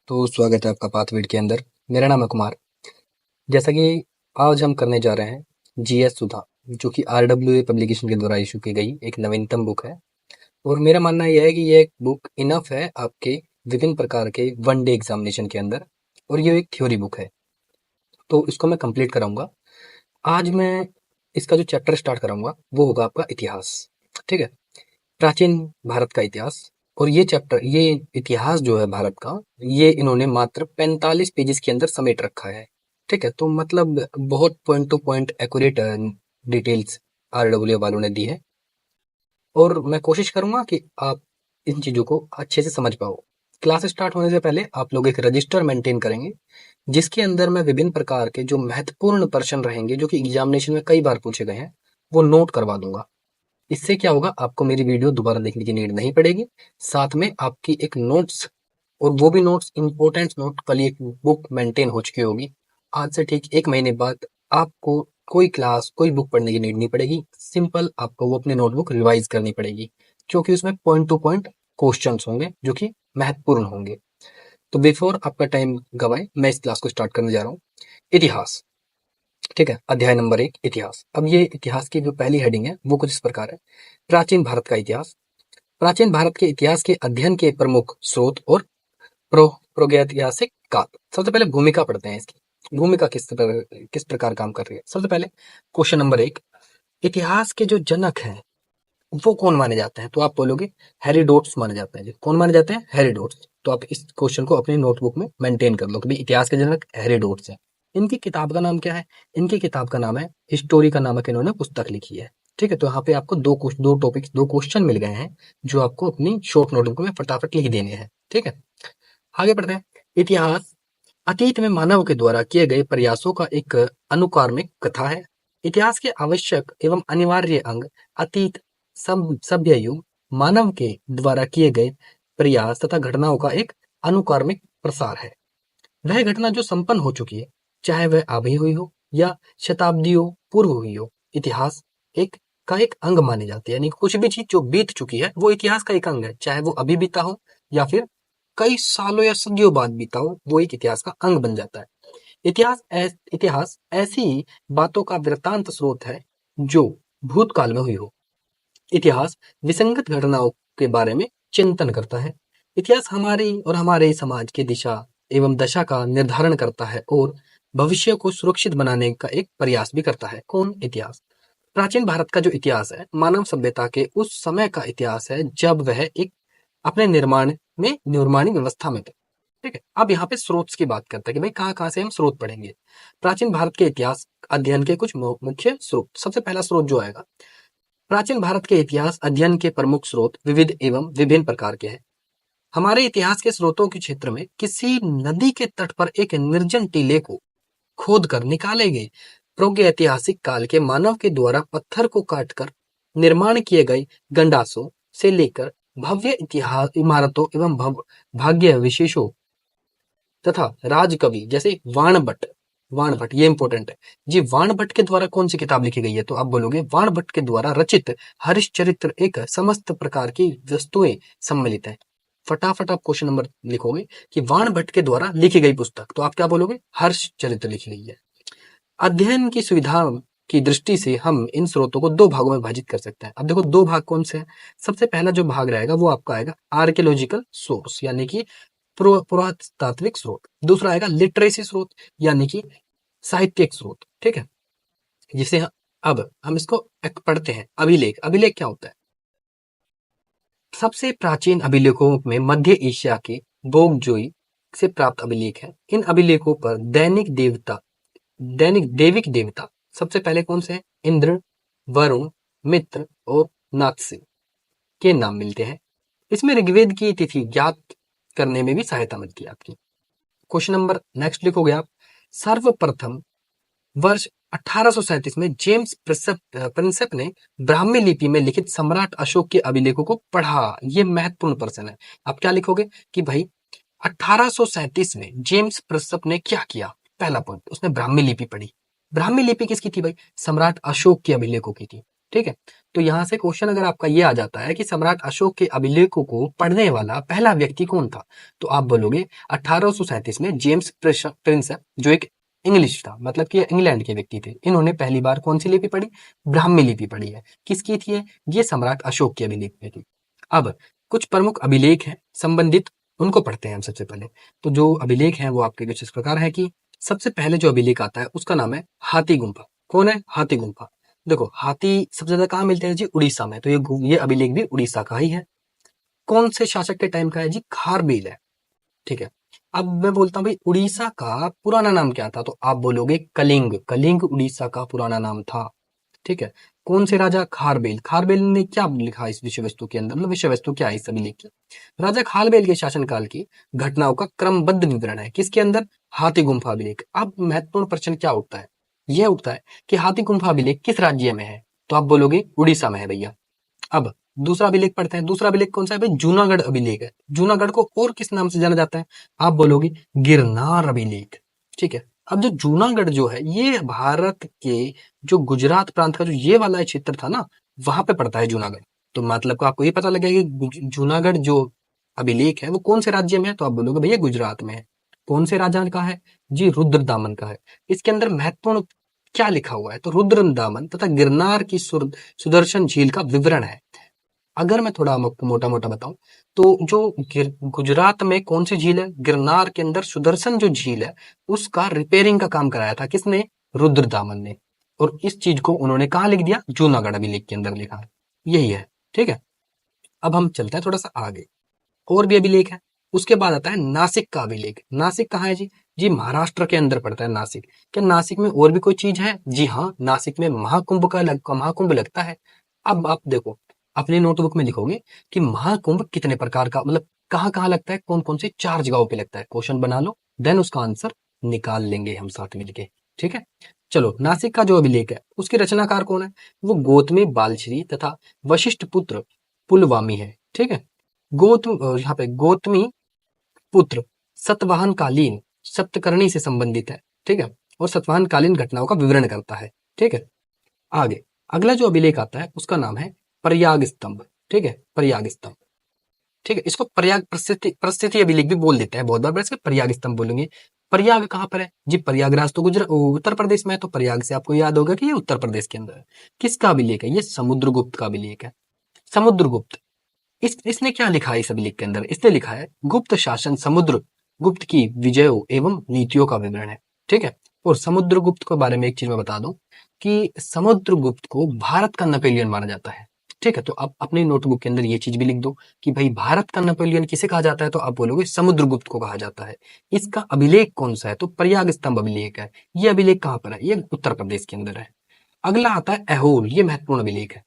तो स्वागत है आपका पाथवेड के अंदर। मेरा नाम है कुमार। जैसा कि आज हम करने जा रहे हैं जीएस सुधा, जो कि आरडब्ल्यूए पब्लिकेशन के द्वारा इशू की गई एक नवीनतम बुक है। और मेरा मानना यह है कि यह एक बुक इनफ है आपके विभिन्न प्रकार के वन डे एग्जामिनेशन के अंदर, और ये एक थ्योरी बुक है, तो इसको मैं कंप्लीट कराऊंगा। आज मैं इसका जो चैप्टर स्टार्ट कराऊंगा वो होगा आपका इतिहास। ठीक है, प्राचीन भारत का इतिहास। और ये इतिहास जो है भारत का, ये इन्होंने मात्र 45 पेजेस के अंदर समेट रखा है। ठीक है, तो मतलब बहुत point to point accurate details RW वालों ने दी है, और मैं कोशिश करूंगा कि आप इन चीजों को अच्छे से समझ पाओ। क्लास स्टार्ट होने से पहले आप लोग एक रजिस्टर मेंटेन करेंगे, जिसके अंदर मैं विभिन्न प्रकार के जो महत्वपूर्ण प्रश्न रहेंगे, जो कि एग्जामिनेशन में कई बार पूछे गए हैं, वो नोट करवा दूंगा। इससे क्या होगा, आपको मेरी वीडियो दोबारा देखने की नीड नहीं पड़ेगी। साथ में आपकी एक नोट्स, और वो भी नोट्स इंपॉर्टेंट नोट वाली एक बुक मेंटेन हो चुकी होगी। आज से ठीक 1 महीने बाद आपको कोई क्लास कोई बुक पढ़ने की नीड नहीं पड़ेगी। सिंपल आपको वो अपनी नोटबुक रिवाइज करनी पड़ेगी, क्योंकि उसमें पॉइंट टू पॉइंट क्वेश्चंस होंगे जो कि महत्वपूर्ण होंगे। तो बिफोर आपका टाइम गवाए, मैं इस क्लास को स्टार्ट करने जा रहा हूँ। इतिहास। ठीक है, अध्याय नंबर 1 इतिहास। अब ये इतिहास की जो पहली हेडिंग है वो कुछ इस प्रकार है। प्राचीन भारत का इतिहास। प्राचीन भारत के इतिहास के अध्ययन के प्रमुख स्रोत और प्रागैतिहासिक काल। सबसे पहले भूमिका पढ़ते हैं इसकी। भूमिका किस प्रकार काम कर रही है। सबसे पहले क्वेश्चन नंबर 1, इतिहास के जो जनक हैं वो कौन माने जाते हैं। तो आप बोलोगे हेरोडोटस माने जाते हैं। कौन माने जाते हैं? हेरोडोटस। तो आप इस क्वेश्चन को अपनी नोटबुक में मेंटेन कर लो कि भाई इतिहास के जनक हेरोडोटस हैं। इनकी किताब का नाम क्या है? इनकी किताब का नाम है हिस्टोरी का नामक इन्होंने पुस्तक लिखी है। ठीक है, तो यहाँ पे आपको दो क्वेश्चन मिल गए हैं, जो आपको अपनी शॉर्ट नोटबुक में फटाफट लिख देने हैं। ठीक है, आगे बढ़ते हैं। इतिहास अतीत में मानव के द्वारा किए गए प्रयासों का एक अनुकारमिक कथा है। इतिहास के आवश्यक एवं अनिवार्य अंग अतीत सभ्य युग मानव के द्वारा किए गए प्रयास तथा घटनाओं का एक अनुकारमिक प्रसार है। वह घटना जो संपन्न हो चुकी है, चाहे वह अभी हुई हो या शताब्दियों पूर्व हुई हो, इतिहास एक का एक अंग मानी जाती है। यानी कुछ भी चीज जो बीत चुकी है वो इतिहास का एक अंग है, चाहे वो अभी बीता हो या फिर कई सालों या सदियों बाद बीता हो, वो एक इतिहास का अंग बन जाता है। इतिहास ऐसी बातों का वृत्तांत स्रोत है जो भूतकाल में हुई हो। इतिहास विसंगत घटनाओं के बारे में चिंतन करता है। इतिहास हमारी और हमारे समाज की दिशा एवं दशा का निर्धारण करता है और भविष्य को सुरक्षित बनाने का एक प्रयास भी करता है। कौन? इतिहास। प्राचीन भारत का जो इतिहास है, मानव सभ्यता के उस समय का इतिहास है जब वह एक अपने निर्माणी व्यवस्था में थे। ठीक है, अब यहाँ पे स्रोत की बात करते हैं कि भाई कहाँ कहाँ से हम स्रोत पढ़ेंगे। प्राचीन भारत के इतिहास अध्ययन के कुछ मुख्य स्रोत। सबसे पहला स्रोत जो आएगा, प्राचीन भारत के इतिहास अध्ययन के प्रमुख स्रोत विविध एवं विभिन्न प्रकार के हैं। हमारे इतिहास के स्रोतों के क्षेत्र में किसी नदी के तट पर एक निर्जन टीले को खोद कर निकाले गए प्रागैतिहासिक काल के मानव के द्वारा पत्थर को काटकर निर्माण किए गए गंडासों से लेकर भव्य इतिहास इमारतों एवं भाग्य विशेषों तथा राजकवि जैसे वाणभट्ट। वाणभट्ट ये इंपॉर्टेंट है जी। वाणभट्ट के द्वारा कौन सी किताब लिखी गई है? तो आप बोलोगे वाणभट्ट के द्वारा रचित हरिश्चरित्र एक समस्त प्रकार की वस्तुएं सम्मिलित है। फटाफट आप क्वेश्चन नंबर लिखोगे कि वाणभट्ट के द्वारा लिखी गई पुस्तक, तो आप क्या बोलोगे? हर्षचरित्र लिखी गई है। अध्ययन की सुविधा की दृष्टि से हम इन स्रोतों को दो भागों में विभाजित कर सकते हैं। अब देखो दो भाग कौन से हैं। सबसे पहला जो भाग रहेगा वो आपका आएगा आर्कियोलॉजिकल सोर्स, यानी कि पुरातात्विक स्रोत। दूसरा आएगा लिटरेसी स्रोत, यानी कि साहित्यिक स्रोत। ठीक है, जिसे अब हम इसको एक पढ़ते हैं। अभिलेख। अभिलेख क्या होता है? सबसे प्राचीन अभिलेखों में मध्य एशिया के बोगजोई से प्राप्त अभिलेख है। इन अभिलेखों पर दैनिक देविक देवता सबसे पहले कौन से हैं? इंद्र, वरुण, मित्र और नाथसी के नाम मिलते हैं। इसमें ऋग्वेद की तिथि ज्ञात करने में भी सहायता मिलती है आपकी। क्वेश्चन नंबर नेक्स्ट लिखोगे आप। सर्वप्रथम वर्ष 1837 में जेम्स प्रिंसेप ने ब्राह्मी लिपि में लिखित सम्राट अशोक के अभिलेखों को पढ़ा। ये महत्वपूर्ण प्रश्न है। आप क्या लिखोगे कि भाई 1837 में जेम्स प्रिंसेप ने क्या किया? पहला पॉइंट, उसने ब्राह्मी लिपि पढ़ी। ब्राह्मी लिपि किसकी थी भाई? सम्राट अशोक के अभिलेखों की थी। ठीक है। तो यहाँ से क्वेश्चन अगर आपका ये आ जाता है कि सम्राट अशोक के अभिलेखों को पढ़ने वाला पहला व्यक्ति कौन था, तो आप बोलोगे 1837 में जेम्स प्रिंस है, जो एक इंग्लिश था, मतलब कि इंग्लैंड के व्यक्ति थे। इन्होंने पहली बार कौन सी लिपि पढ़ी? ब्राह्मी लिपि पढ़ी है। किसकी थी ये सम्राट अशोक के अभिलेख में थी। अब कुछ प्रमुख अभिलेख हैं संबंधित, उनको पढ़ते हैं हम सबसे पहले। तो जो अभिलेख हैं वो आपके कुछ इस प्रकार है कि सबसे पहले जो अभिलेख आता है उसका नाम है हाथी गुम्फा। कौन है? हाथी गुम्फा। देखो, हाथी सबसे ज्यादा कहाँ मिलते हैं जी? उड़ीसा में। तो ये अभिलेख भी उड़ीसा का ही है। कौन से शासक के टाइम का है जी? खारबेल है। ठीक है। अब मैं बोलता हूँ भाई, उड़ीसा का पुराना नाम क्या था? तो आप बोलोगे कलिंग। कलिंग उड़ीसा का पुराना नाम था। ठीक है। कौन से राजा? खारबेल। खारबेल ने क्या लिखा इस विषय वस्तु के अंदर? मतलब विषय वस्तु क्या है इस अभिलेख की? राजा खारबेल के शासनकाल की घटनाओं का क्रमबद्ध विवरण है। किसके अंदर? हाथी गुम्फा अभिलेख। अब महत्वपूर्ण प्रश्न क्या उठता है? यह उठता है कि हाथी गुम्फा अभिलेख किस राज्य में है? तो आप बोलोगे उड़ीसा में है भैया। अब दूसरा अभिलेख पढ़ते हैं। दूसरा अभिलेख कौन सा है भाई? जूनागढ़ अभिलेख है। जूनागढ़ को और किस नाम से जाना जाता है? आप बोलोगे गिरनार अभिलेख। ठीक है। अब जो जूनागढ़ जो है, ये भारत के जो गुजरात प्रांत का जो ये वाला क्षेत्र था ना, वहां पे पड़ता है जूनागढ़। तो मतलब को आपको ये पता लगेगा कि जूनागढ़ जो अभिलेख है वो कौन से राज्य में है? तो आप बोलोगे भैया गुजरात में है। कौन से राजा का है जी? रुद्रदामन का है। इसके अंदर महत्वपूर्ण क्या लिखा हुआ है? तो रुद्रदामन तथा गिरनार की सुदर्शन झील का विवरण है। अगर मैं थोड़ा आपको मोटा मोटा बताऊं, तो जो गुजरात में कौन सी झील है? गिरनार के अंदर सुदर्शन जो झील है, उसका रिपेयरिंग का काम कराया था किसने? रुद्रदामन ने। और इस चीज को उन्होंने कहा लिख दिया? जूनागढ़ अभिलेख के अंदर लिखा है। यही है। ठीक है। अब हम चलते हैं थोड़ा सा आगे, और भी अभिलेख है। उसके बाद आता है नासिक का अभिलेख। नासिक कहाँ है जी? जी महाराष्ट्र के अंदर पड़ता है नासिक। क्या नासिक में और भी कोई चीज है? जी हाँ, नासिक में महाकुंभ महाकुंभ लगता है। अब आप देखो, अपनी नोटबुक में लिखोगे कि महाकुंभ कितने प्रकार का, मतलब कहाँ कहाँ लगता है, कौन कौन से 4 जगहों पे लगता है। क्वेश्चन बना लो, देन उसका आंसर निकाल लेंगे हम साथ मिलके। ठीक है। चलो, नासिक का जो अभिलेख है उसके रचनाकार कौन है? वो गौतमी बालश्री तथा वशिष्ठ पुत्र पुलवामी है। ठीक है। यहाँ पे गौतमी पुत्र सतवाहन कालीन सप्तकर्णी से संबंधित है। ठीक है। और सतवाहन कालीन घटनाओं का विवरण करता है। ठीक है। आगे अगला जो अभिलेख आता है उसका नाम है प्रयाग स्तंभ। ठीक है। प्रयाग स्तंभ। ठीक है। इसको प्रयाग प्रस्थिति अभिलेख भी बोल देते हैं बहुत बार, पर इसके प्रयाग स्तंभ बोलेंगे। प्रयाग कहाँ पर है जी? प्रयागराज तो गुजरात उत्तर प्रदेश में है, तो प्रयाग से आपको याद होगा कि ये उत्तर प्रदेश के अंदर है। किसका अभिलेख है? ये समुद्रगुप्त का अभिलेख है। समुद्रगुप्त, इसने क्या लिखा है इस अभिलेख के अंदर? इसने लिखा है गुप्त शासन समुद्र गुप्त की विजयों एवं नीतियों का विवरण है। ठीक है। और समुद्रगुप्त के बारे में एक चीज मैं बता दूं कि समुद्रगुप्त को भारत का नेपोलियन माना जाता है। ठीक है। तो आप अपनी नोटबुक के अंदर ये चीज भी लिख दो कि भाई भारत का नेपोलियन किसे कहा जाता है? तो आप बोलोगे समुद्रगुप्त को कहा जाता है। इसका अभिलेख कौन सा है? तो प्रयाग स्तंभ अभिलेख है। ये अभिलेख कहाँ पर है? ये उत्तर प्रदेश के अंदर है। अगला आता है ऐहोल। ये महत्वपूर्ण अभिलेख है।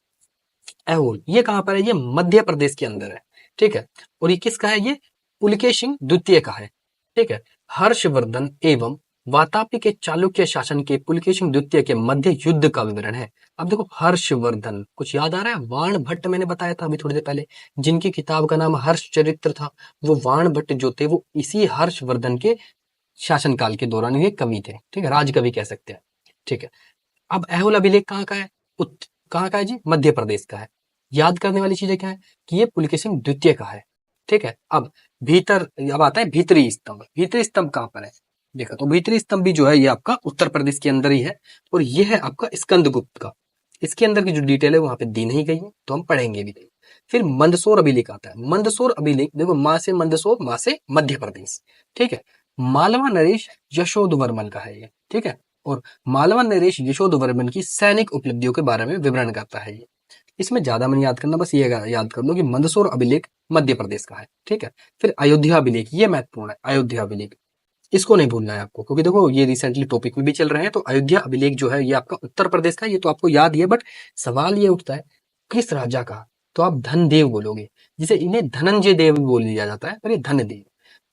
ऐहोल ये कहाँ पर है? ये मध्य प्रदेश के अंदर है। ठीक है। और ये किसका है? ये पुलकेशिन द्वितीय का है। ठीक है। हर्षवर्धन एवं वातापी के चालुक्य शासन के पुलकेशिन द्वितीय के मध्य युद्ध का विवरण है। अब देखो, हर्षवर्धन कुछ याद आ रहा है? वाण भट्ट मैंने बताया था अभी थोड़ी देर पहले, जिनकी किताब का नाम हर्ष चरित्र था। वो वाण भट्ट जो थे वो इसी हर्षवर्धन के शासनकाल के दौरान ये कवि थे। ठीक है। राजकवि कह सकते हैं। ठीक है। अब ऐहोल अभिलेख कहाँ का है? कहाँ का है जी? मध्य प्रदेश का है। याद करने वाली चीजें क्या है कि ये पुलकेशिन द्वितीय का है। ठीक है। अब आता है भीतरी स्तंभ। भीतरी स्तंभ कहाँ पर है? देखा, तो भीतरी स्तंभ भी जो है ये आपका उत्तर प्रदेश के अंदर ही है, और ये है आपका स्कंदगुप्त का। इसके अंदर की जो डिटेल है वहां पे दी नहीं गई है, तो हम पढ़ेंगे भी नहीं। फिर मंदसौर अभिलेख आता है। मंदसौर अभिलेख देखो, माँ से मंदसौर, माँ से मध्य प्रदेश। ठीक है। मालवा नरेश यशोधवर्मन का है ये। ठीक है। और मालवा नरेश यशोधवर्मन की सैनिक उपलब्धियों के बारे में विवरण करता है ये। इसमें ज्यादा मन याद करना, बस ये याद कर लो कि मंदसौर अभिलेख मध्य प्रदेश का है। ठीक है। फिर अयोध्या अभिलेख, ये महत्वपूर्ण है। अयोध्या अभिलेख इसको नहीं भूलना है आपको, क्योंकि देखो ये रिसेंटली टॉपिक में भी चल रहे हैं। तो अयोध्या अभिलेख जो है ये आपका उत्तर प्रदेश का है, ये तो आपको याद ही है, बट सवाल ये उठता है किस राजा का? तो आप धनदेव बोलोगे, जिसे इन्हें धनंजय देव भी बोल दिया जाता है, पर ये धनदेव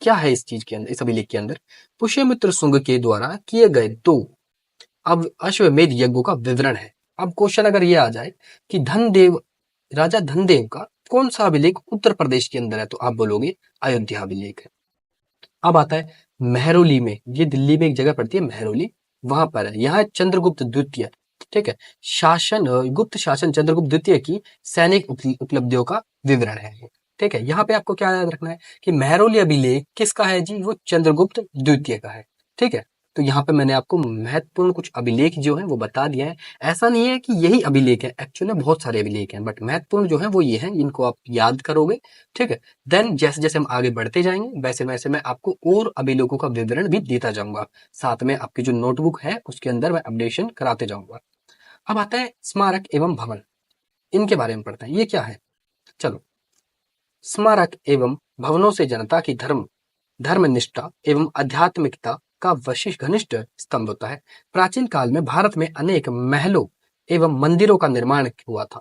क्या है इस चीज के अंदर, इस अभिलेख के अंदर? पुष्यमित्र शुंग के द्वारा किए गए 2 अब अश्वमेध यज्ञों का विवरण है। अब क्वेश्चन अगर ये आ जाए कि धनदेव, राजा धनदेव का कौन सा अभिलेख उत्तर प्रदेश के अंदर है? तो आप बोलोगे अयोध्या अभिलेख है। अब आता है मेहरौली में, ये दिल्ली में एक जगह पड़ती है मेहरौली, वहां पर है। यहाँ चंद्रगुप्त द्वितीय, ठीक है। शासन गुप्त शासन चंद्रगुप्त द्वितीय की सैनिक उपलब्धियों का विवरण है ये। ठीक है, यहाँ पे आपको क्या याद रखना है कि महरौली अभिलेख किसका है जी, वो चंद्रगुप्त द्वितीय का है। ठीक है, तो यहाँ पे मैंने आपको महत्वपूर्ण कुछ अभिलेख जो है वो बता दिया है। ऐसा नहीं है कि यही अभिलेख है, एक्चुअली बहुत सारे अभिलेख हैं, बट महत्वपूर्ण जो है वो ये है, इनको आप याद करोगे। ठीक है, देन जैसे जैसे हम आगे बढ़ते जाएंगे वैसे वैसे मैं आपको और अभिलेखों का विवरण भी देता जाऊंगा, साथ में आपकी जो नोटबुक है उसके अंदर मैं अपडेशन कराते जाऊंगा। अब आता है स्मारक एवं भवन, इनके बारे में पढ़ते हैं, ये क्या है। चलो, स्मारक एवं भवनों से जनता की धर्मनिष्ठा एवं आध्यात्मिकता का वशिष्ठ घनिष्ठ स्तंभ होता है। प्राचीन काल में भारत में अनेक महलों एवं मंदिरों का निर्माण हुआ था,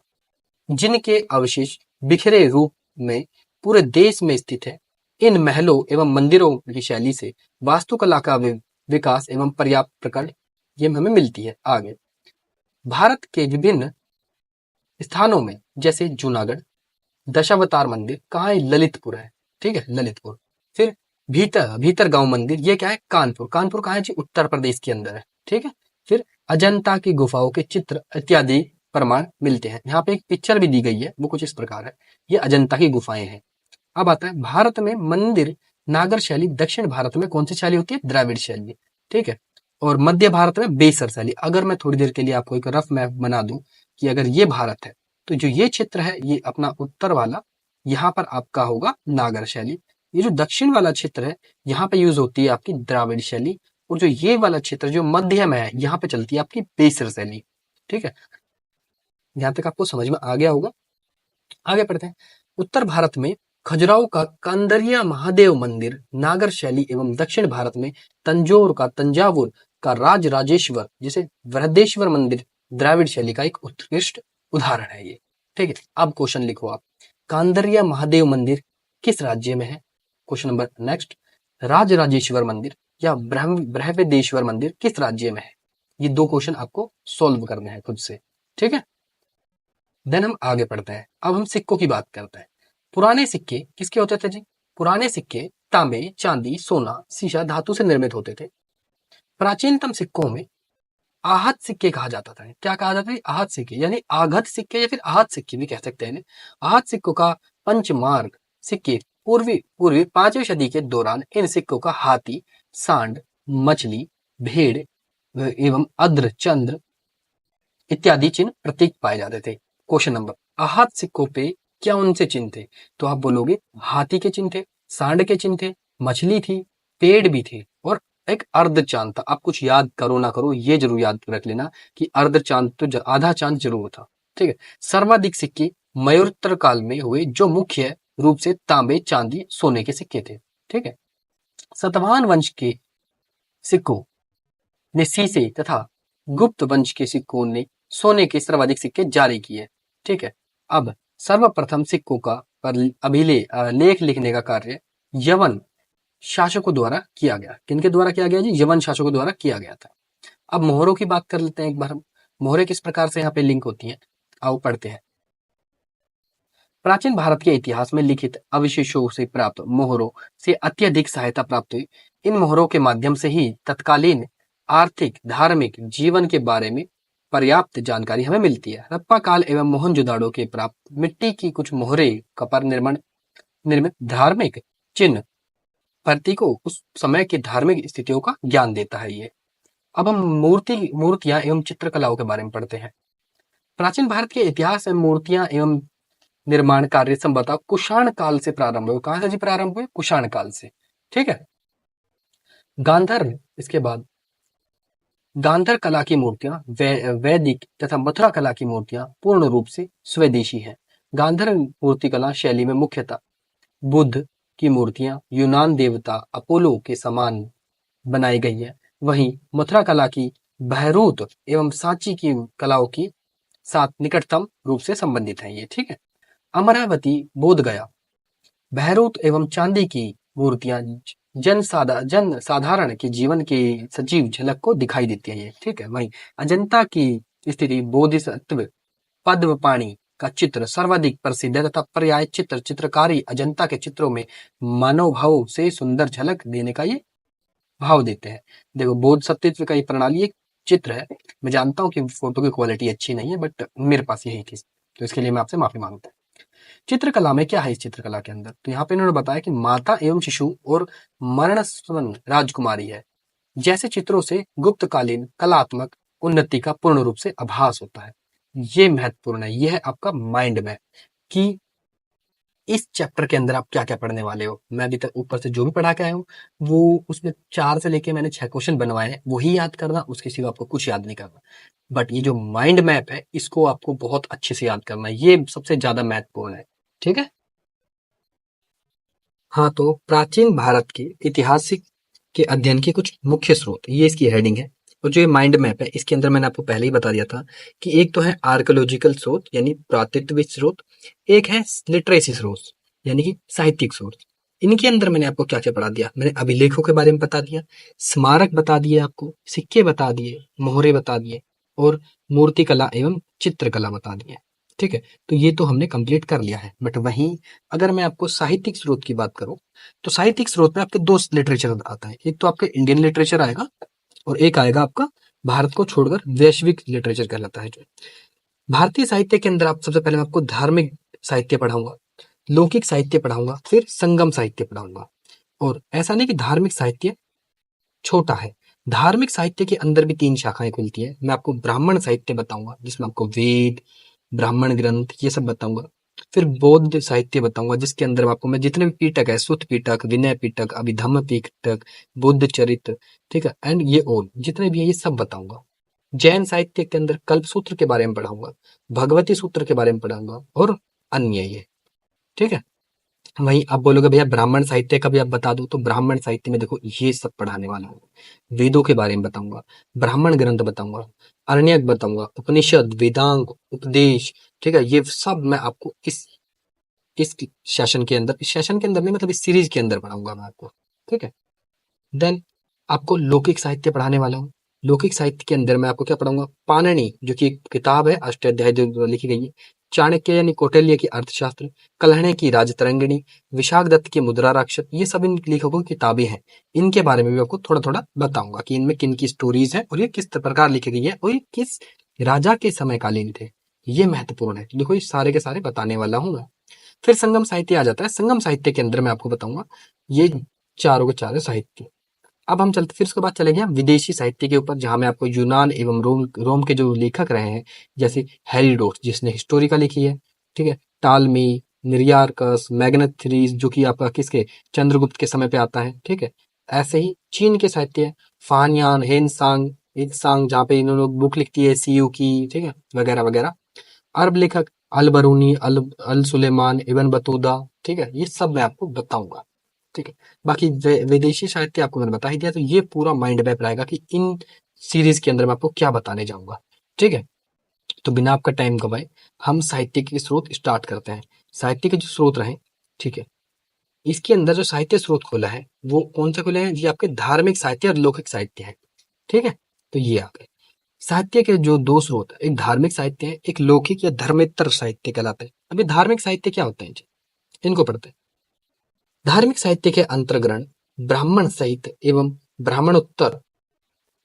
जिनके अवशेष बिखरे रूप में पूरे देश में स्थित है। इन महलों एवं मंदिरों की शैली से वास्तुकला का विकास एवं पर्याप्त प्रकट ये हमें मिलती है। आगे भारत के विभिन्न स्थानों में जैसे जूनागढ़ दशावतार मंदिर कहाँ है, ललितपुर है। ठीक है, ललितपुर। फिर भीतर गांव मंदिर, ये क्या है, कानपुर। कानपुर कहाँ है जी, उत्तर प्रदेश के अंदर है। ठीक है, फिर अजंता की गुफाओं के चित्र इत्यादि प्रमाण मिलते हैं। यहाँ पे एक पिक्चर भी दी गई है, वो कुछ इस प्रकार है, ये अजंता की गुफाएं हैं। अब आता है भारत में मंदिर नागर शैली, दक्षिण भारत में कौन सी शैली होती है, द्रविड़ शैली। ठीक है, और मध्य भारत में बेसर शैली। अगर मैं थोड़ी देर के लिए आपको एक रफ मैप बना दूं कि अगर ये भारत है तो जो ये क्षेत्र है ये अपना उत्तर वाला, यहाँ पर आपका होगा नागर शैली। ये जो दक्षिण वाला क्षेत्र है यहाँ पे यूज होती है आपकी द्राविड़ शैली, और जो ये वाला क्षेत्र जो मध्य में है यहाँ पे चलती है आपकी बेसर शैली। ठीक है, यहाँ तक आपको समझ में आ गया होगा। आगे पढ़ते हैं। उत्तर भारत में खजुराहो का कांदरिया महादेव मंदिर नागर शैली एवं दक्षिण भारत में तंजावुर का राजराजेश्वर जिसे वृहदेश्वर मंदिर द्राविड़ शैली का एक उत्कृष्ट उदाहरण है ये। ठीक है, अब क्वेश्चन लिखो आप, कांदरिया महादेव मंदिर किस राज्य में है। क्वेश्चन नंबर नेक्स्ट, राजराजेश्वर मंदिर या बृहदेश्वर मंदिर किस राज्य में है। ये दो क्वेश्चन आपको सोल्व करने हैं खुद से। ठीक है, देन हम आगे पढ़ते हैं। अब हम सिक्कों की बात करते हैं। पुराने सिक्के किसके होते थे जी, पुराने सिक्के तांबे चांदी सोना शीशा धातु से निर्मित होते थे। प्राचीनतम सिक्कों में आहत सिक्के कहा जाता था। क्या कहा जाता है, आहत सिक्के, यानी आघत सिक्के या फिर आहत सिक्के भी कह सकते हैं। आहत सिक्कों का पंचमार्ग सिक्के पूर्वी 5वीं सदी के दौरान इन सिक्कों का हाथी सांड मछली भेड़ एवं अद्र चंद्र इत्यादि चिन्ह प्रतीक पाए जाते थे। क्वेश्चन नंबर, आहत सिक्कों पे क्या उनसे चिन्ह थे, तो आप बोलोगे हाथी के चिन्ह थे, सांड के चिन्ह थे, मछली थी, पेड़ भी थे और एक अर्ध चांद था। आप कुछ याद करो ना करो ये जरूर याद रख लेना कि अर्ध चांद तो आधा चांद जरूर था। ठीक है, सर्वाधिक सिक्के मयूरोत्तर काल में हुए जो मुख्य रूप से तांबे चांदी सोने के सिक्के थे। ठीक है, सतवाहन वंश के सिक्कों ने शीशे तथा गुप्त वंश के सिक्कों ने सोने के सर्वाधिक सिक्के जारी किए। ठीक है, अब सर्वप्रथम सिक्कों का पर लेख लिखने का कार्य यवन शासकों द्वारा किया गया। किनके द्वारा किया गया जी, यवन शासकों द्वारा किया गया था। अब मोहरों की बात कर लेते हैं एक बार हम। मोहरें किस प्रकार से यहाँ पे लिंक होती हैं, आओ पढ़ते हैं। प्राचीन भारत के इतिहास में लिखित अवशेषों से प्राप्त मोहरों से अत्यधिक सहायता प्राप्त हुई। इन मोहरों के माध्यम से ही तत्कालीन आर्थिक धार्मिक जीवन के बारे में पर्याप्त जानकारी हमें मिलती है। हड़प्पा काल एवं मोहनजोदाड़ो के प्राप्त मिट्टी की कुछ मोहरें का पर निर्मित धार्मिक चिन्ह प्रतीकों उस समय की धार्मिक स्थितियों का ज्ञान देता है ये। अब हम मूर्तियां एवं चित्रकलाओं के बारे में पढ़ते हैं। प्राचीन भारत के इतिहास में मूर्तियां एवं निर्माण कार्य संभवतः कुषाण काल से प्रारंभ हुए। कहां से जी प्रारंभ हुए, कुषाण काल से। ठीक है, गांधार, इसके बाद गांधार कला की मूर्तियां वैदिक तथा मथुरा कला की मूर्तियां पूर्ण रूप से स्वदेशी हैं। गांधार मूर्तिकला शैली में मुख्यतः बुद्ध की मूर्तियां यूनान देवता अपोलो के समान बनाई गई है। वहीं मथुरा कला की बहरूद एवं सांची की कलाओं की साथ निकटतम रूप से संबंधित है ये। ठीक है, अमरावती बोध गया बहरूद एवं चांदी की मूर्तियां जन साधारण के जीवन की सजीव झलक को दिखाई देती है ये। ठीक है, वहीं अजंता की स्थिति बोधिसत्व पद्म पाणी का चित्र सर्वाधिक प्रसिद्ध है तथा पर्याय चित्रकारी अजंता के चित्रों में मनोभाव से सुंदर झलक देने का ये भाव देते हैं। देखो, बोध सत्व का ये प्रणाली एक चित्र है मैं जानता हूँ कि फोटो की क्वालिटी अच्छी नहीं है, बट मेरे पास यही थी, तो इसके लिए मैं आपसे माफी मांगता हूँ। चित्रकला में क्या है, इस चित्रकला के अंदर तो यहाँ पे इन्होंने बताया कि माता एवं शिशु और मरणस्वन राजकुमारी है जैसे चित्रों से गुप्तकालीन कलात्मक उन्नति का पूर्ण रूप से आभास होता है। ये महत्वपूर्ण है, यह है आपका माइंड मैप कि इस चैप्टर के अंदर आप क्या क्या पढ़ने वाले हो। मैं अभी तक ऊपर से जो भी पढ़ा के आया हूँ वो उसमें 4 से लेके मैंने 6 क्वेश्चन बनवाए हैं, वही याद करना, उसके सिवा आपको कुछ याद नहीं करना। बट ये जो माइंड मैप है इसको आपको बहुत अच्छे से याद करना है, ये सबसे ज्यादा महत्वपूर्ण है। ठीक है। हाँ, तो प्राचीन भारत के ऐतिहासिक के अध्ययन के कुछ मुख्य स्रोत, ये इसकी हेडिंग है। और जो ये माइंड मैप है इसके अंदर मैंने आपको पहले ही बता दिया था कि एक तो है आर्कोलॉजिकल स्रोत यानी पुरातत्व स्रोत, एक है लिटरेसी स्रोत यानी कि साहित्यिक स्रोत। इनके अंदर मैंने आपको क्या क्या पढ़ा दिया, मैंने अभिलेखों के बारे में बता दिया, स्मारक बता दिए, आपको सिक्के बता दिए, मोहरे बता दिए, और मूर्तिकला एवं चित्रकला बता दिए। ठीक है, तो ये तो हमने कंप्लीट कर लिया है। बट वहीं अगर मैं आपको साहित्यिक स्रोत की बात करूं तो साहित्यिक स्रोत में आपके दो लिटरेचर आता है, एक तो आपका इंडियन लिटरेचर आएगा और एक आएगा आपका भारत को छोड़कर वैश्विक लिटरेचर कहलाता है। जो भारतीय साहित्य के अंदर आप सबसे पहले मैं आपको धार्मिक साहित्य पढ़ाऊंगा, लौकिक साहित्य पढ़ाऊंगा, फिर संगम साहित्य पढ़ाऊंगा। और ऐसा नहीं कि धार्मिक साहित्य छोटा है, धार्मिक साहित्य के अंदर भी 3 शाखाएं खुलती है। मैं आपको ब्राह्मण साहित्य बताऊंगा जिसमें आपको वेद, ब्राह्मण ग्रंथ ये सब बताऊंगा। फिर बौद्ध साहित्य बताऊंगा जिसके अंदर आपको मैं जितने भी पीटक है, सुत्त पीटक, विनय पीटक, अभिधम्म पीटक, बुद्ध चरित्र, ठीक है, एंड ये और जितने भी है ये सब बताऊंगा। जैन साहित्य के अंदर कल्प सूत्र के बारे में पढ़ाऊंगा, भगवती सूत्र के बारे में पढ़ाऊंगा और अन्य ये। ठीक है। वहीं आप बोलोगे भैया ब्राह्मण साहित्य का भी आप बता दो, तो ब्राह्मण साहित्य में देखो ये सब पढ़ाने वाला हूँ। वेदों के बारे में बताऊंगा, ब्राह्मण ग्रंथ बताऊंगा, अरण्यक बताऊंगा, उपनिषद, वेदांग, उपदेश। ठीक है, ये सब मैं आपको इस सेशन के अंदर, इस सेशन के अंदर नहीं मतलब इस सीरीज के अंदर पढ़ाऊंगा मैं आपको। ठीक है। देन आपको लौकिक साहित्य पढ़ाने वाला हूँ। लौकिक साहित्य के अंदर मैं आपको क्या पढ़ाऊंगा, पाणिनि जो कि एक किताब है अष्टाध्यायी जो लिखी गई है, चाणक्य यानी कौटिल्य की अर्थशास्त्र, कल्हणे की राजतरंगिणी, विशाख दत्त की मुद्रा राक्षस, ये सब इन लेखकों की किताबें हैं। इनके बारे में भी आपको थोड़ा थोड़ा बताऊंगा कि इनमें किन की स्टोरीज है और ये किस प्रकार लिखी गई है और ये किस राजा के समयकालीन थे। ये महत्वपूर्ण है, देखो ये सारे के सारे बताने वाला हूँ मैं। फिर संगम साहित्य आ जाता है। संगम साहित्य के अंदर मैं आपको बताऊंगा ये चारों के चारों साहित्य। अब हम चलते फिर उसके बाद चले गए विदेशी साहित्य के ऊपर, जहां में आपको यूनान एवं रोम के जो लेखक रहे हैं, जैसे हेरोडोटस जिसने हिस्टोरिका लिखी है, ठीक है, टालमी, निरियार्कस, मैग्नेथरीज जो कि आपका किसके, चंद्रगुप्त के समय पे आता है। ठीक है। ऐसे ही चीन के साहित्य है, फानयान, हेनसांग, इत्सांग जहाँ पे इन्होंने बुक लिखती है सीयू की, ठीक है, वगैरह वगैरह। अरब लेखक अल बरूनी, अल सुलेमान, इब्न बतूदा, ठीक है, ये सब मैं आपको बताऊंगा। ठीक है। बाकी विदेशी साहित्य आपको मैंने बता ही दिया, तो ये पूरा माइंड मैप रहेगा कि इन सीरीज के अंदर मैं आपको क्या बताने जाऊंगा। ठीक है। तो बिना आपका टाइम गवाए हम साहित्य के स्रोत स्टार्ट करते हैं। साहित्य के जो स्रोत रहे, ठीक है, इसके अंदर जो साहित्य स्रोत खोला है वो कौन सा खोला है, ये आपके धार्मिक साहित्य और लौकिक साहित्य है। ठीक है। तो ये आ गए साहित्य के जो 2 स्रोत है, एक धार्मिक साहित्य है, एक लौकिक या धर्मेतर साहित्य कहलाते हैं। अभी धार्मिक साहित्य क्या होते हैं जी, इनको पढ़ते हैं। धार्मिक साहित्य के अंतर्ग्रहण ब्राह्मण साहित्य एवं ब्राह्मणोत्तर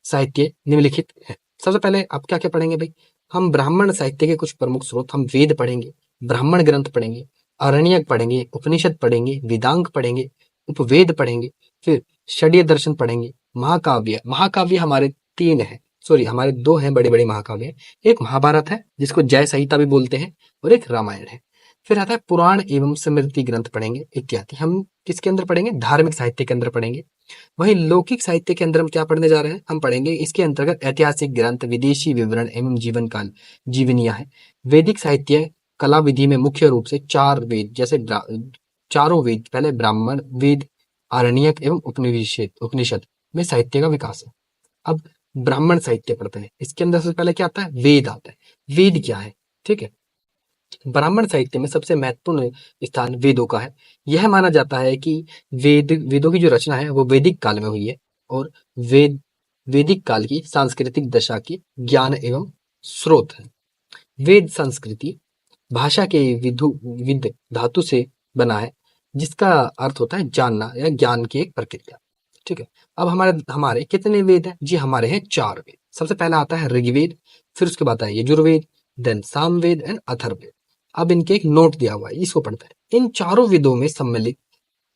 साहित्य निम्नलिखित है। सबसे पहले आप क्या क्या पढ़ेंगे भाई, हम ब्राह्मण साहित्य के कुछ प्रमुख स्रोत, हम वेद पढ़ेंगे, ब्राह्मण ग्रंथ पढ़ेंगे, अरण्यक पढ़ेंगे, उपनिषद पढ़ेंगे, वेदांग पढ़ेंगे, उपवेद पढ़ेंगे, फिर षड्य दर्शन पढ़ेंगे, महाकाव्य। महाकाव्य हमारे 3 है, सॉरी हमारे 2 हैं बड़े बड़े महाकाव्य। एक महाभारत है जिसको जय संहिता भी बोलते हैं, और एक रामायण है। फिर आता है पुराण एवं स्मृति ग्रंथ पढ़ेंगे इत्यादि। हम किसके अंदर पढ़ेंगे, धार्मिक साहित्य के अंदर पढ़ेंगे। वहीं लौकिक साहित्य के अंदर हम क्या पढ़ने जा रहे हैं, हम पढ़ेंगे इसके अंतर्गत ऐतिहासिक ग्रंथ, विदेशी विवरण एवं जीवन काल जीवनियां है। वैदिक साहित्य कला विधि में मुख्य रूप से 4 वेद, जैसे चारों वेद, पहले ब्राह्मण वेद, आरण्यक एवं उपनिषद में साहित्य का विकास है। अब ब्राह्मण साहित्य पढ़ते हैं, इसके अंदर सबसे पहले क्या आता है, वेद आता है। वेद क्या है, ठीक है, ब्राह्मण साहित्य में सबसे महत्वपूर्ण स्थान वेदों का है। यह माना जाता है कि वेदों की जो रचना है वो वैदिक काल में हुई है, और वैदिक काल की सांस्कृतिक दशा की ज्ञान एवं स्रोत है। वेद संस्कृति भाषा के विद धातु से बना है, जिसका अर्थ होता है जानना या ज्ञान की एक प्रक्रिया। ठीक है। अब हमारे हमारे कितने वेद हैं जी? हमारे हैं 4 वेद। सबसे पहला आता है ऋग्वेद, फिर उसके बाद आता है यजुर्वेद, देन सामवेद एंड अथर्ववेद। अब इनके एक नोट दिया हुआ है, इसको पढ़ते हैं। इन चारों वेदों में सम्मिलित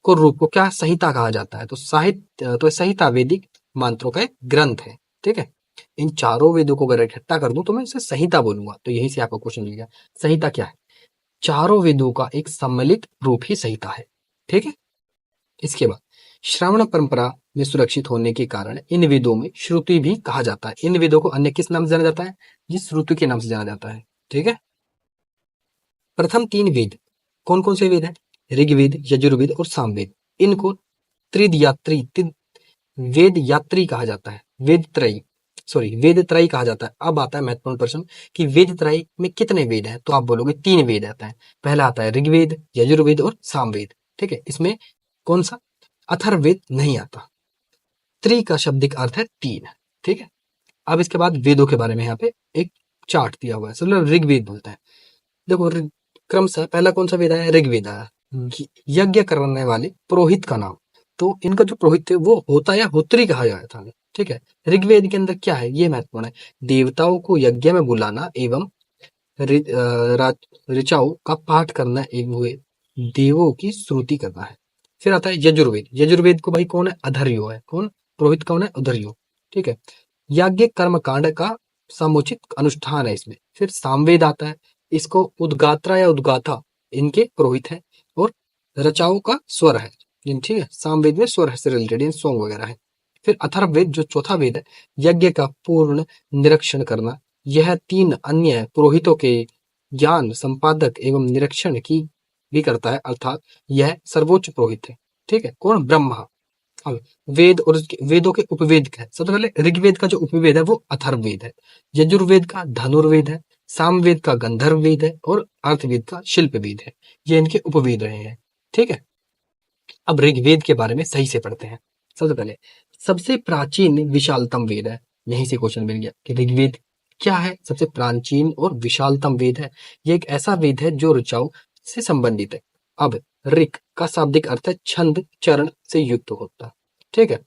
को रूप को क्या संहिता कहा जाता है? तो साहित्य तो संहिता वैदिक मंत्रों का एक ग्रंथ है। ठीक है। इन चारों वेदों को अगर इकट्ठा कर दूं तो मैं इसे संहिता बोलूंगा। तो यहीं से आपको क्वेश्चन मिल गया, संहिता क्या है? चारों वेदों का एक सम्मिलित रूप ही संहिता है। ठीक है। इसके बाद श्रवण परंपरा में सुरक्षित होने के कारण इन वेदों में श्रुति भी कहा जाता है। इन वेदों को अन्य किस नाम से जाना जाता है? जिस श्रुति के नाम से जाना जाता है। ठीक है। प्रथम 3 वेद कौन कौन से वेद हैं? ऋग्वेद, यजुर्वेद और सामवेद। इनको वेद यात्री कहा जाता है। वेद त्रयी कहा जाता है। अब आता है महत्वपूर्ण प्रश्न कि वेद त्रयी में कितने वेद हैं? तो आप बोलोगे 3 वेद आता है। पहला आता है ऋग्वेद, यजुर्वेद और सामवेद। ठीक है। इसमें कौन सा? अथर्ववेद नहीं आता। त्रि का शाब्दिक अर्थ है 3। ठीक है। अब इसके बाद वेदों के बारे में यहाँ पे एक चार्ट दिया हुआ है। चलो ऋग्वेद बोलते हैं। देखो क्रमशः पहला कौन सा वेद है? ऋग्वेद है। यज्ञ करने वाले पुरोहित का नाम। तो इनका जो पुरोहित थे वो होता या होत्री कहा जाता था। ठीक है। ऋग्वेद के अंदर क्या है ये महत्वपूर्ण है। देवताओं को यज्ञ में बुलाना एवं ऋचाओं का पाठ करना एवं देवों की स्तुति करना है। फिर आता है यजुर्वेद। यजुर्वेद को भाई कौन है? अधर्यो है। कौन? पुरोहित कौन है? अधर्यो। ठीक है। याज्ञ कर्म कांड का समुचित अनुष्ठान है इसमें। फिर सामवेद आता है। इसको उद्गात्रा या उद्गाथा इनके पुरोहित है और रचाओं का स्वर है। ठीक है। सामवेद में स्वर से रिलेटेड सॉन्ग वगैरह है। फिर अथर्ववेद जो चौथा वेद है, यज्ञ का पूर्ण निरीक्षण करना। यह 3 अन्य पुरोहितों के ज्ञान संपादक एवं निरीक्षण की भी करता है, अर्थात यह सर्वोच्च पुरोहित है। ठीक है। कौन? ब्रह्मा। अब वेद और वेदों के उपवेद क्या है? सबसे पहले ऋग्वेद का जो उपवेद है वो अथर्ववेद है। यजुर्वेद का धनुर्वेद है। सामवेद का गंधर्व वेद है और अर्थवेद का शिल्प वेद है। ये इनके उपवेद रहे हैं। ठीक है। अब ऋग्वेद के बारे में सही से पढ़ते हैं। सबसे पहले सबसे प्राचीन विशालतम वेद है। यहीं से क्वेश्चन मिल गया कि ऋग्वेद क्या है? सबसे प्राचीन और विशालतम वेद है। ये एक ऐसा वेद है जो ऋचाओं से संबंधित है। अब ऋक का शाब्दिक अर्थ है छंद, चरण से युक्त होता है। ठीक है।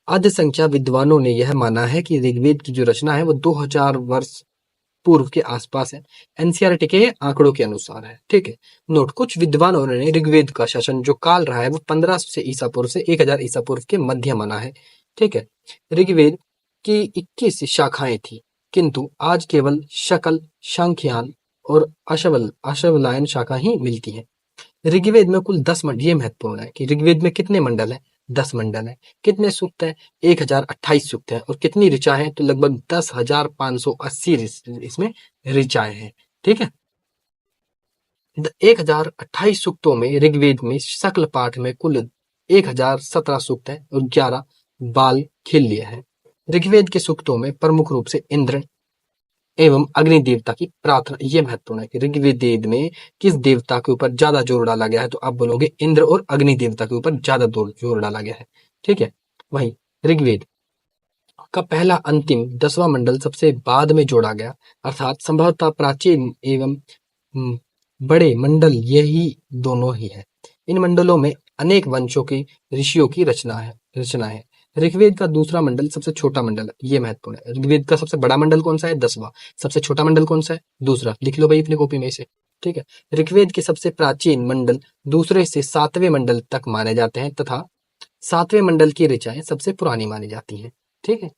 आद्य संख्या विद्वानों ने यह माना है कि ऋग्वेद की जो रचना है वो 2000 वर्ष पूर्व के आसपास है। एनसीईआरटी के आंकड़ों के अनुसार है। ठीक है। नोट, कुछ विद्वानों ने ऋग्वेद का शासन जो काल रहा है वो 1500 ईसा पूर्व से 1000 ईसा पूर्व के मध्य माना है। ठीक है। ऋग्वेद की 21 शाखाएं थी, किंतु आज केवल शकल, सांख्यान और अशवलायन शाखा ही मिलती है। ऋग्वेद में कुल 10 मंडल। ये महत्वपूर्ण है कि ऋग्वेद में कितने मंडल है? 10 मंडल है। कितने सूक्त है? 1028 सूक्त है। और कितनी ऋचा है? तो लगभग 10,580 इसमें ऋचाएं हैं। ठीक है। 1028 सूक्तों में ऋग्वेद में सकल पाठ में कुल 1017 सूक्त है और 11 बाल खिल्य है। ऋग्वेद के सूक्तों में प्रमुख रूप से इंद्र एवं अग्नि देवता की प्रार्थना। ये महत्वपूर्ण है कि ऋग्वेद में किस देवता के ऊपर ज्यादा जोर डाला गया है? तो आप बोलोगे इंद्र और अग्नि देवता के ऊपर ज्यादा जोर डाला गया है। ठीक है। वहीं ऋग्वेद का पहला अंतिम 10वां मंडल सबसे बाद में जोड़ा गया, अर्थात संभवतः प्राचीन एवं बड़े मंडल यही दोनों ही है। इन मंडलों में अनेक वंशों की ऋषियों की रचना है। ऋग्वेद का दूसरा मंडल सबसे छोटा मंडल है। ये महत्वपूर्ण है। ऋग्वेद का सबसे बड़ा मंडल कौन सा है? 10वां। सबसे छोटा मंडल कौन सा है? दूसरा। लिख लो भाई अपनी कॉपी में इसे। ठीक है। ऋग्वेद के सबसे प्राचीन मंडल दूसरे से 7वें मंडल तक माने जाते हैं तथा 7वें मंडल की ऋचाएं सबसे पुरानी मानी जाती हैं। ठीक है।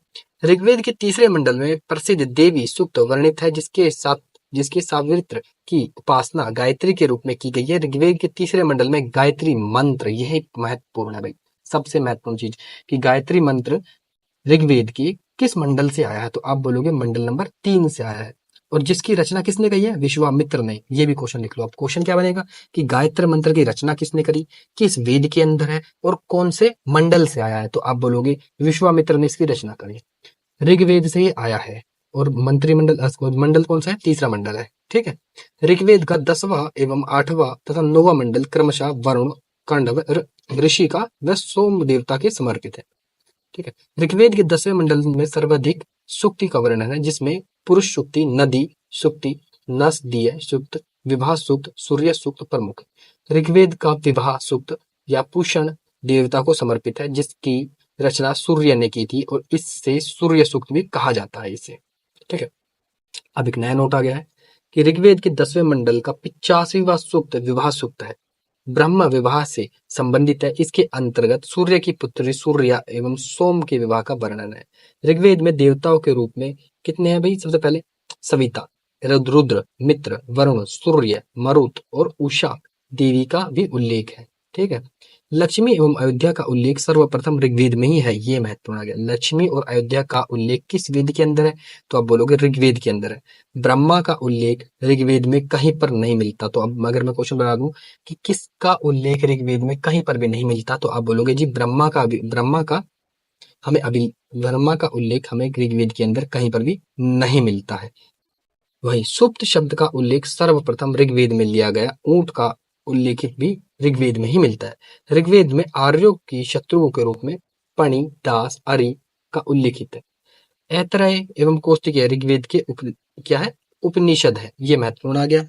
ऋग्वेद के तीसरे मंडल में प्रसिद्ध देवी सूक्त वर्णित है, जिसके सावित्र की उपासना गायत्री के रूप में की गई है। ऋग्वेद के तीसरे मंडल में गायत्री मंत्र, यह महत्वपूर्ण है भाई, सबसे महत्वपूर्ण चीज कि गायत्री मंत्र ऋग्वेद की किस मंडल से आया है? तो आप बोलोगे मंडल नंबर 3 से आया है। और जिसकी रचना किसने कही है? विश्वामित्र ने। ये भी क्वेश्चन लिख लो। अब क्वेश्चन क्या बनेगा कि गायत्री मंत्र की रचना किसने करी, किस वेद के अंदर है और कौन से मंडल से आया है? तो आप बोलोगे विश्वामित्र ने इसकी रचना करी। ऋग्वेद से ही आया है। और मंडल कौन सा है? तीसरा मंडल है। ठीक है। ऋग्वेद का 10वां एवं 8वां तथा 9वां मंडल क्रमशः वरुण, कण्व, ऋषि का व सोम देवता के समर्पित है। ठीक है। ऋग्वेद के 10वें मंडल में सर्वाधिक सूक्ति का वर्णन है, जिसमें पुरुष सूक्ति, नदी सूक्ति, नसदीय सूक्त, विवाह सूक्त, सूर्य सूक्त प्रमुख है। ऋग्वेद का विवाह सूक्त या पूषण देवता को समर्पित है, जिसकी रचना सूर्य ने की थी और इससे सूर्य सूक्त भी कहा जाता है इसे। ठीक है। अब एक नया नोट आ गया है कि ऋग्वेद के 10वें मंडल का 85वां सूक्त विवाह सूक्त है। ब्रह्म विवाह से संबंधित है। इसके अंतर्गत सूर्य की पुत्री सूर्या एवं सोम के विवाह का वर्णन है। ऋग्वेद में देवताओं के रूप में कितने हैं भाई? सबसे पहले सविता, रुद्र, मित्र, वरुण, सूर्य, मरुत और उषा देवी का भी उल्लेख है। ठीक है। लक्ष्मी एवं अयोध्या का उल्लेख सर्वप्रथम ऋग्वेद में ही है। ये महत्वपूर्ण आ गया। लक्ष्मी और अयोध्या का उल्लेख किस वेद के अंदर है? तो आप बोलोगे ऋग्वेद के अंदर है। ब्रह्मा का उल्लेख ऋग्वेद में कहीं पर नहीं मिलता। तो अब अगर मैं क्वेश्चन बना दूं कि किसका उल्लेख ऋग्वेद में कहीं पर भी नहीं मिलता, तो आप बोलोगे जी ब्रह्मा का उल्लेख हमें ऋग्वेद के अंदर कहीं पर भी नहीं मिलता है। वही सुप्त शब्द का उल्लेख सर्वप्रथम ऋग्वेद में लिया गया। ऊंट का उल्लेख भी ऋग्वेद में ही मिलता है। ऋग्वेद में आर्यों की शत्रुओं के रूप में पणि, दास, अरि का उल्लेखित है। ऐतरेय एवं कौस्तिकीय ऋग्वेद के क्या है? उपनिषद है। ये महत्वपूर्ण आ गया।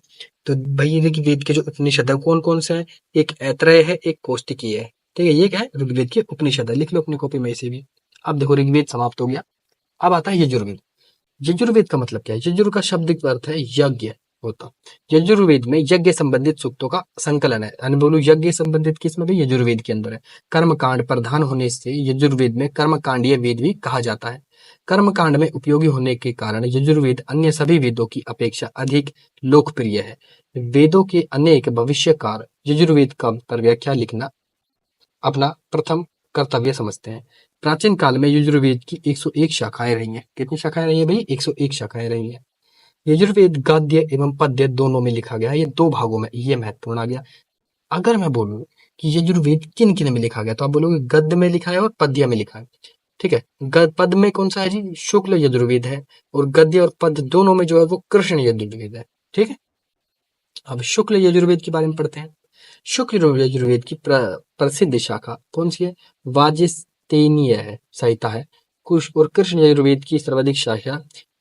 तो भाई ऋग्वेद के जो उपनिषद है कौन कौन से हैं? एक ऐतरेय है, एक कौस्तिकीय है। ठीक है। ये क्या है? ऋग्वेद के उपनिषद है। लिख लो अपनी कॉपी में इसे भी। अब देखो ऋग्वेद समाप्त हो गया। अब आता है यजुर्वेद। यजुर्वेद का मतलब क्या है? यजुर का शाब्दिक अर्थ है यज्ञ होता। यजुर्वेद में यज्ञ संबंधित सूक्तों का संकलन है। यानी बोलो यज्ञ संबंधित किसमें भी? यजुर्वेद के अंदर है। कर्म कांड प्रधान होने से यजुर्वेद में कर्म कांडीय वेद भी कहा जाता है। कर्म कांड में उपयोगी होने के कारण यजुर्वेद अन्य सभी वेदों की अपेक्षा अधिक लोकप्रिय है। वेदों के अनेक भविष्यकार यजुर्वेद का पर व्याख्या लिखना अपना प्रथम कर्तव्य समझते हैं। प्राचीन काल में यजुर्वेद की 101 शाखाएं रही हैं। कितनी शाखाएं रही है भाई? 101 शाखाएं रही हैं। यजुर्वेद गद्य एवं पद्य दोनों में लिखा गया है। ये दो भागों में। ये महत्वपूर्ण आ गया। अगर मैं बोलूं कि यजुर्वेद किन किन में लिखा गया, तो आप बोलोगे गद्य में लिखा है और पद्य में लिखा है। ठीक है। पद में कौन सा है जी? शुक्ल यजुर्वेद है। और गद्य और पद दोनों में जो है वो कृष्ण यजुर्वेद है। ठीक है। अब शुक्ल यजुर्वेद के बारे में पढ़ते हैं। शुक्ल यजुर्वेद की प्रसिद्ध शाखा कौन सी है? वाजिस्तेनीय है, संहिता है। कुश और कृष्ण यजुर्वेद की सर्वाधिक शाखा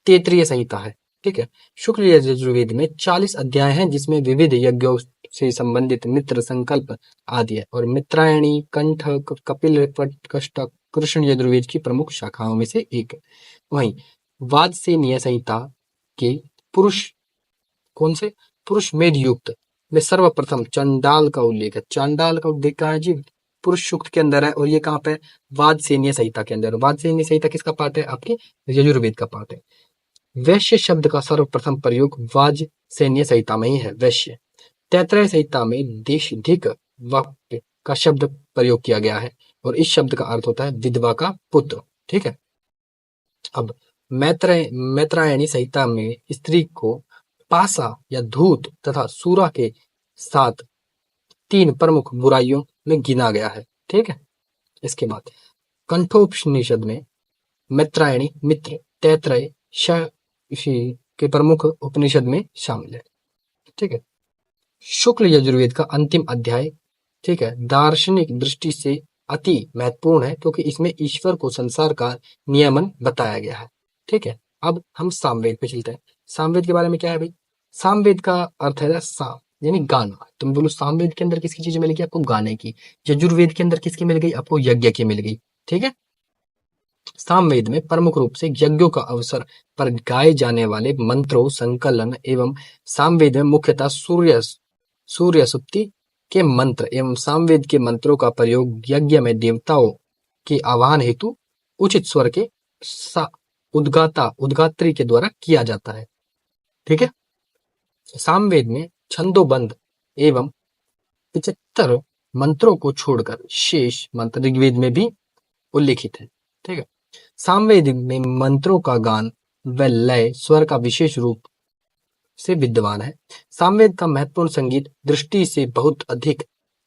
तैत्तिरीय संहिता है। ठीक है। शुक्ल यजुर्वेद में 40 अध्याय हैं, जिसमें विविध यज्ञों से संबंधित मित्र संकल्प आदि है। और मित्रायणी, कंठ, कपिल, कष्टक कृष्ण यजुर्वेद की प्रमुख शाखाओं में से एक है। वहीं वाजसेनीय संहिता के पुरुष कौन से? पुरुष मेध युक्त में सर्वप्रथम चांडाल का उल्लेख है। चांडाल का उल्लेख कहाँ है जी? पुरुष सूक्त के अंदर है। और ये कहाँ पे? वाजसेनीय संहिता के अंदर। वाजसेनीय संहिता किसका पार्ट है? आपके यजुर्वेद का पार्ट है। वैश्य शब्द का सर्वप्रथम प्रयोग वाजसेनीय संहिता में ही है। वैश्य। तैत्तिरीय संहिता में देशधिक वाक्य का शब्द प्रयोग किया गया है। और इस शब्द का अर्थ होता है विधवा का पुत्र। ठीक है। अब मैत्रायणी संहिता में स्त्री को पासा या धूत तथा सूरा के साथ 3 प्रमुख बुराइयों में गिना गया है। ठीक है। इसके बाद कंठोपनिषद में मैत्रायणी, मित्र, तैत्तिरीय के प्रमुख उपनिषद में शामिल है। ठीक है। शुक्ल यजुर्वेद का अंतिम अध्याय, ठीक है, दार्शनिक दृष्टि से अति महत्वपूर्ण है, क्योंकि इसमें ईश्वर को संसार का नियमन बताया गया है। ठीक है। अब हम सामवेद पे चलते हैं। सामवेद के बारे में क्या है भाई? सामवेद का अर्थ है साम, यानी गाना। तुम बोलो सामवेद के अंदर किसकी चीज मिलेगी? आपको गाने की। यजुर्वेद के अंदर किसकी मिल गई? आपको यज्ञ की मिल गई। ठीक है। सामवेद में प्रमुख रूप से यज्ञों का अवसर पर गाए जाने वाले मंत्रों संकलन एवं सामवेद में मुख्यतः सूर्य सुप्ति के मंत्र एवं सामवेद के मंत्रों का प्रयोग यज्ञ में देवताओं के आह्वान हेतु उचित स्वर के उद्गात्री के द्वारा किया जाता है। ठीक है। सामवेद में छंदोबद्ध एवं 75 मंत्रों को छोड़कर शेष मंत्र ऋग्वेद में भी उल्लिखित है। ठीक है। सामवेद में मंत्रों का गान व लय स्वर का विशेष रूप से विद्यमान है। सामवेद का महत्वपूर्ण संगीत दृष्टि से बहुत अधिक।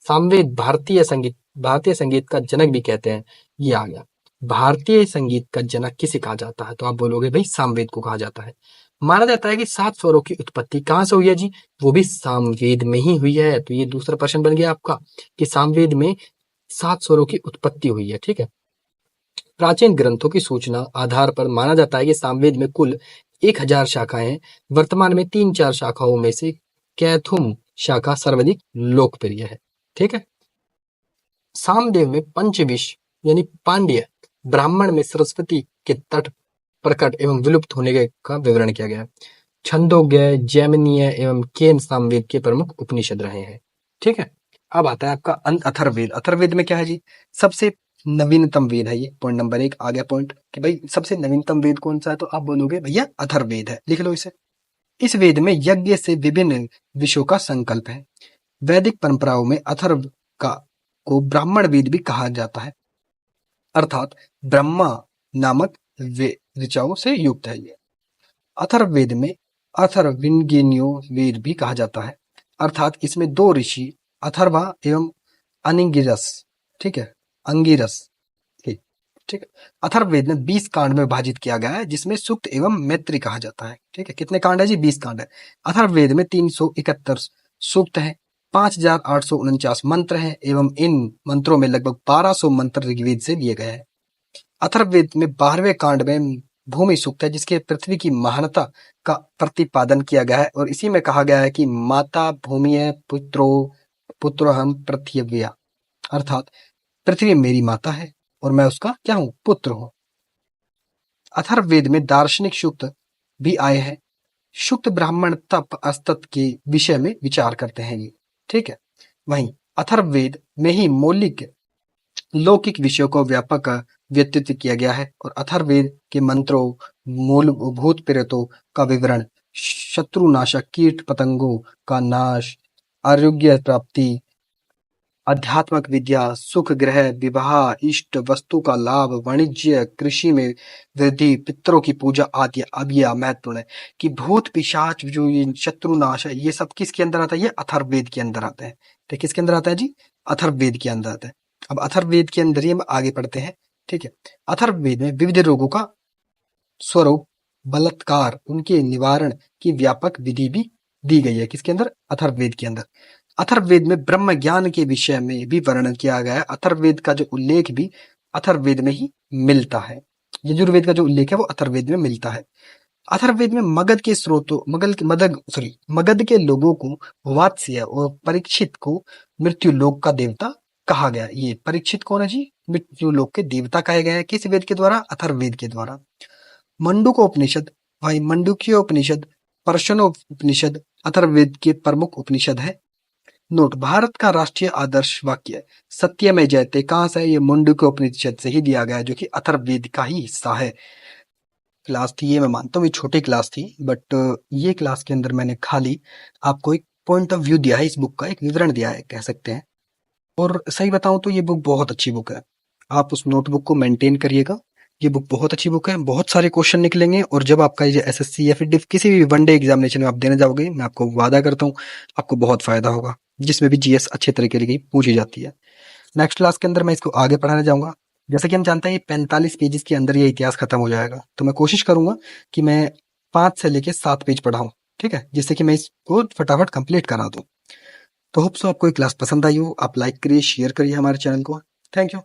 सामवेद भारतीय संगीत का जनक भी कहते हैं। ये आ गया। भारतीय संगीत का जनक किसे कहा जाता है? तो आप बोलोगे भाई सामवेद को कहा जाता है। माना जाता है कि 7 स्वरों की उत्पत्ति कहां से हुई है जी? वो भी सामवेद में ही हुई है। तो ये दूसरा प्रश्न बन गया आपका कि सामवेद में 7 स्वरों की उत्पत्ति हुई है। ठीक है। प्राचीन ग्रंथों की सूचना आधार पर माना जाता है कि सामवेद में कुल 1000 शाखाएं हैं। वर्तमान में 3-4 शाखाओं में से कैथुम शाखा सर्वाधिक लोकप्रिय है। ठीक है। सामवेद में पंचविश यानी पांड्य ब्राह्मण में सरस्वती के तट प्रकट एवं विलुप्त होने का विवरण किया गया है। छंदोग्य, जैमिनीय एवं केन सामवेद के प्रमुख उपनिषद रहे हैं। ठीक है, अब आता है आपका अथर्ववेद। अथर्ववेद में क्या है जी? सबसे नवीनतम वेद है ये। पॉइंट नंबर 1 आ गया पॉइंट कि भाई सबसे नवीनतम वेद कौन सा है, तो आप बोलोगे भैया अथर्ववेद है, लिख लो इसे। इस वेद में यज्ञ से विभिन्न विषयों का संकल्प है। वैदिक परंपराओं में अथर्व का को ब्राह्मण वेद भी कहा जाता है, अर्थात ब्रह्मा नामक ऋचाओं से युक्त है ये। अथर्ववेद में अथर्वणिगीन्यो वेद भी कहा जाता है, अर्थात इसमें 2 ऋषि अथर्वा एवं अनिंगिरस, ठीक है, अंगिरस, ठीक है। अथर्ववेद में 20 कांड में विभाजित किया गया है, जिसमें सूक्त एवं मैत्री कहा जाता है। ठीक है, कितने कांड है जी? 20 कांड है। अथर्ववेद में 371 सूक्त है, 5849 मंत्र हैं एवं इन मंत्रों में लगभग 1200 मंत्र ऋग्वेद से लिए गए हैं। अथर्ववेद में 12वें कांड में भूमि सूक्त है, जिसके पृथ्वी की महानता का प्रतिपादन किया गया है और इसी में कहा गया है कि माता भूमि पुत्रोहम पृथिव्या, अर्थात पृथ्वी मेरी माता है और मैं उसका क्या हूं? पुत्र हूं। अथर्ववेद में दार्शनिक सूक्त भी आए हैं। सूक्त ब्राह्मण तप अस्तित्व के विषय में विचार करते हैं ये। ठीक है, वहीं अथर्ववेद में ही मौलिक लौकिक विषयों को व्यापक व्यतीत किया गया है और अथर्ववेद के मंत्रों, मूल भूत प्रेतों का विवरण, शत्रुनाशक, कीट पतंगों का नाश, आरोग्य प्राप्ति, आध्यात्मिक विद्या, सुख, ग्रह, विवाह, इष्ट वस्तु का लाभ, वाणिज्य, कृषि में वृद्धि, पितरों की पूजा आदि। अब यह महत्वपूर्ण है कि भूत पिशाच जो ये शत्रुनाश है, ये सब किसके अंदर आता है? ये अथर्ववेद के अंदर आता है। तो किसके अंदर आता है जी? अथर्ववेद के अंदर आता है। अब अथर्ववेद के अंदर ही हम आगे पढ़ते हैं। ठीक है, अथर्ववेद में विविध रोगों का स्वरूप, बलात्कार, उनके निवारण की व्यापक विधि भी दी गई है। किसके अंदर? अथर्ववेद के अंदर। अथर्ववेद में ब्रह्म ज्ञान के विषय में भी वर्णन किया गया है। अथर्ववेद का जो उल्लेख भी अथर्ववेद में ही मिलता है। यजुर्वेद का जो उल्लेख है वो अथर्ववेद में मिलता है। अथर्ववेद में मगध के स्रोतों मगध के लोगों को वात्स्य और परीक्षित को मृत्यु लोक का देवता कहा गया। ये परीक्षित कौन है जी? मृत्यु लोक के देवता कहे गए हैं। किस वेद के द्वारा? अथर्ववेद के द्वारा। मंडूकोपनिषद, भाई मंडूक्य उपनिषद, पर्शनोपनिषद अथर्ववेद के प्रमुख उपनिषद है। नोट, भारत का राष्ट्रीय आदर्श वाक्य सत्यमेव जयते कहां से है? ये मुंडूक्य उपनिषद से ही दिया गया है, जो कि अथर्ववेद का ही हिस्सा है। क्लास थी ये, मैं मानता हूँ ये छोटी क्लास थी, बट ये क्लास के अंदर मैंने खाली आपको एक पॉइंट ऑफ व्यू दिया है, इस बुक का एक विवरण दिया है कह सकते हैं। और सही बताऊं तो ये बुक बहुत अच्छी बुक है। आप उस नोटबुक को मेंटेन करिएगा। ये बुक बहुत अच्छी बुक है, बहुत सारे क्वेश्चन निकलेंगे और जब आपका ये एसएससी या फिर डिफ किसी भी वनडे एग्जामिनेशन में आप देने जाओगे, मैं आपको वादा करता हूँ आपको बहुत फायदा होगा, जिसमें भी जीएस अच्छे तरीके की पूछी जाती है। नेक्स्ट क्लास के अंदर मैं इसको आगे पढ़ाने जाऊंगा। जैसे कि हम जानते हैं ये 45 पेजेस के अंदर ये इतिहास खत्म हो जाएगा, तो मैं कोशिश करूंगा कि मैं 5 से लेके 7 पेज पढ़ाऊं, ठीक है, जिससे कि मैं इसको फटाफट कंप्लीट करा दूं। तो होप सो आपको ये क्लास पसंद आई हो। आप लाइक करिए, शेयर करिए हमारे चैनल को। Thank you.